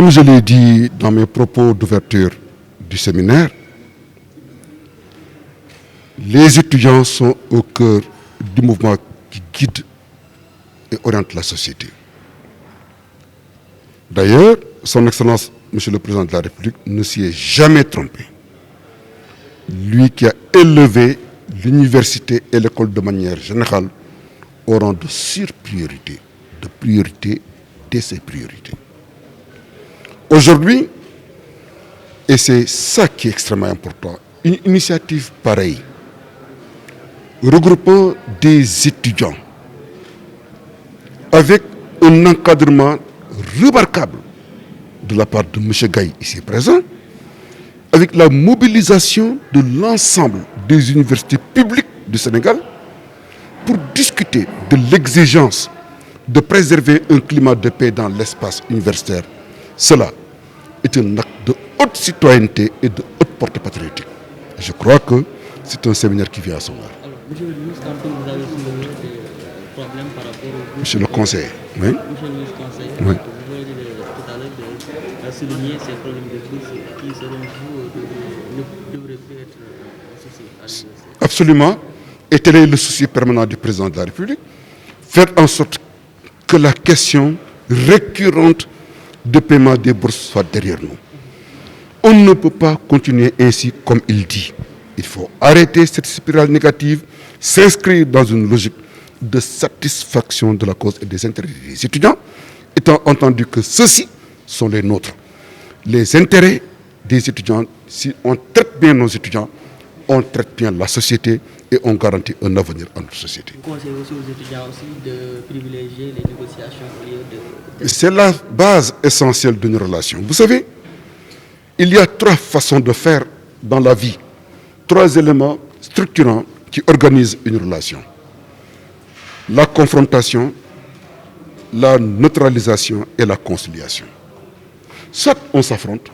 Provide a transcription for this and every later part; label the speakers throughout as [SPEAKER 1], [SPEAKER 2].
[SPEAKER 1] Comme je l'ai dit dans mes propos d'ouverture du séminaire, les étudiants sont au cœur du mouvement qui guide et oriente la société. D'ailleurs, son Excellence, Monsieur le Président de la République, ne s'y est jamais trompé. Lui qui a élevé l'université et l'école de manière générale au rang de surpriorité, de priorité de ses priorités. Aujourd'hui, et c'est ça qui est extrêmement important, une initiative pareille, regroupant des étudiants avec un encadrement remarquable de la part de M. Gaye ici présent, avec la mobilisation de l'ensemble des universités publiques du Sénégal pour discuter de l'exigence de préserver un climat de paix dans l'espace universitaire. Cela est un acte de haute citoyenneté et de haute portée patriotique. Je crois que c'est un séminaire qui vient à son heure.
[SPEAKER 2] Monsieur le ministre, quand vous avez soulevé des problèmes par rapport au...
[SPEAKER 1] Monsieur le conseiller, oui.
[SPEAKER 2] Monsieur le ministre conseiller,
[SPEAKER 1] Oui.
[SPEAKER 2] vous avez dit tout à l'heure de souligner ces problèmes de bourse qui, selon vous, ne devraient plus être un souci à l'université.
[SPEAKER 1] Absolument. Et tel est le souci permanent du président de la République. Faire en sorte que la question récurrente de paiement des bourses soit derrière nous. On ne peut pas continuer ainsi comme il dit. Il faut arrêter cette spirale négative, s'inscrire dans une logique de satisfaction de la cause et des intérêts des étudiants, étant entendu que ceux-ci sont les nôtres. Les intérêts des étudiants, si on traite bien nos étudiants, on traite bien la société et on garantit un avenir à notre société.
[SPEAKER 2] Vous conseillez aussi aux étudiants aussi de privilégier les négociations au lieu de...
[SPEAKER 1] C'est la base essentielle d'une relation. Vous savez, il y a trois façons de faire dans la vie, trois éléments structurants qui organisent une relation. La confrontation, la neutralisation et la conciliation. Soit on s'affronte,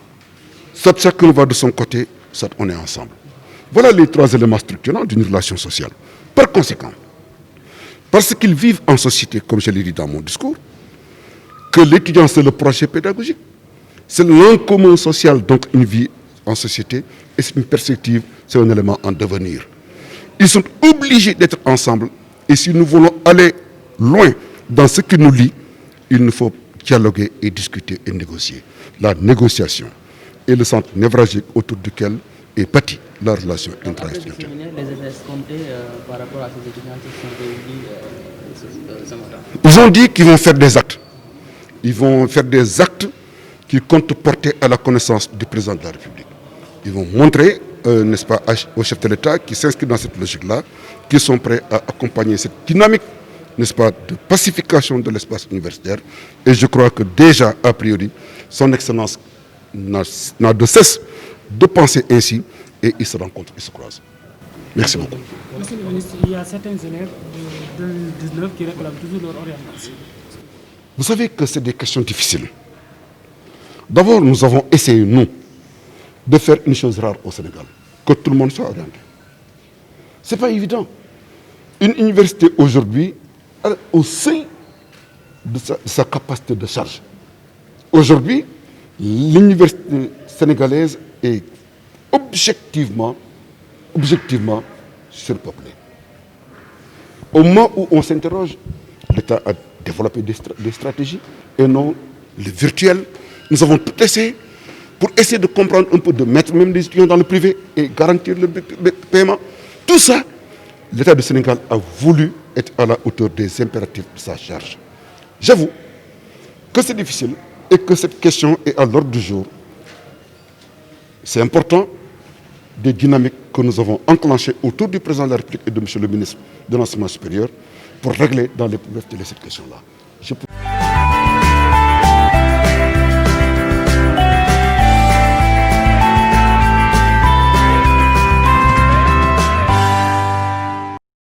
[SPEAKER 1] soit chacun va de son côté, soit on est ensemble. Voilà les trois éléments structurants d'une relation sociale. Par conséquent, parce qu'ils vivent en société, comme je l'ai dit dans mon discours, que l'étudiant c'est le projet pédagogique, c'est l'encommun social, donc une vie en société, et c'est une perspective, c'est un élément en devenir. Ils sont obligés d'être ensemble, et si nous voulons aller loin dans ce qui nous lie, il nous faut dialoguer et discuter et négocier. La négociation est le centre névralgique autour duquel est bâtie la relation intra-institutionnelle.
[SPEAKER 2] Les effets escomptés par rapport à ces étudiants qui sont réunis ce matin.
[SPEAKER 1] Ils ont dit qu'ils vont faire des actes. Ils vont faire des actes qu'ils comptent porter à la connaissance du président de la République. Ils vont montrer, n'est-ce pas, au chef de l'État qui s'inscrit dans cette logique-là, qu'ils sont prêts à accompagner cette dynamique, n'est-ce pas, de pacification de l'espace universitaire. Et je crois que déjà, a priori, son Excellence n'a de cesse de penser ainsi et ils se rencontrent, ils se croisent. Merci beaucoup.
[SPEAKER 3] Monsieur le ministre, il y a certains élèves de 2019 qui réclament toujours leur orientation.
[SPEAKER 1] Vous savez que c'est des questions difficiles. D'abord, nous avons essayé, nous, de faire une chose rare au Sénégal, que tout le monde soit orienté. Ce n'est pas évident. Une université aujourd'hui, au sein de sa capacité de charge. Aujourd'hui, l'université sénégalaise est objectivement surpeuplée. Au moment où on s'interroge, l'État a développé des stratégies et non le virtuel. Nous avons tout essayé pour essayer de comprendre un peu, de mettre même des étudiants dans le privé et garantir le paiement. Tout ça, l'État du Sénégal a voulu être à la hauteur des impératifs de sa charge. J'avoue que c'est difficile et que cette question est à l'ordre du jour. C'est important, des dynamiques que nous avons enclenchées autour du président de la République et de M. le ministre de l'Enseignement supérieur pour régler dans les plus brefs délais cette question-là.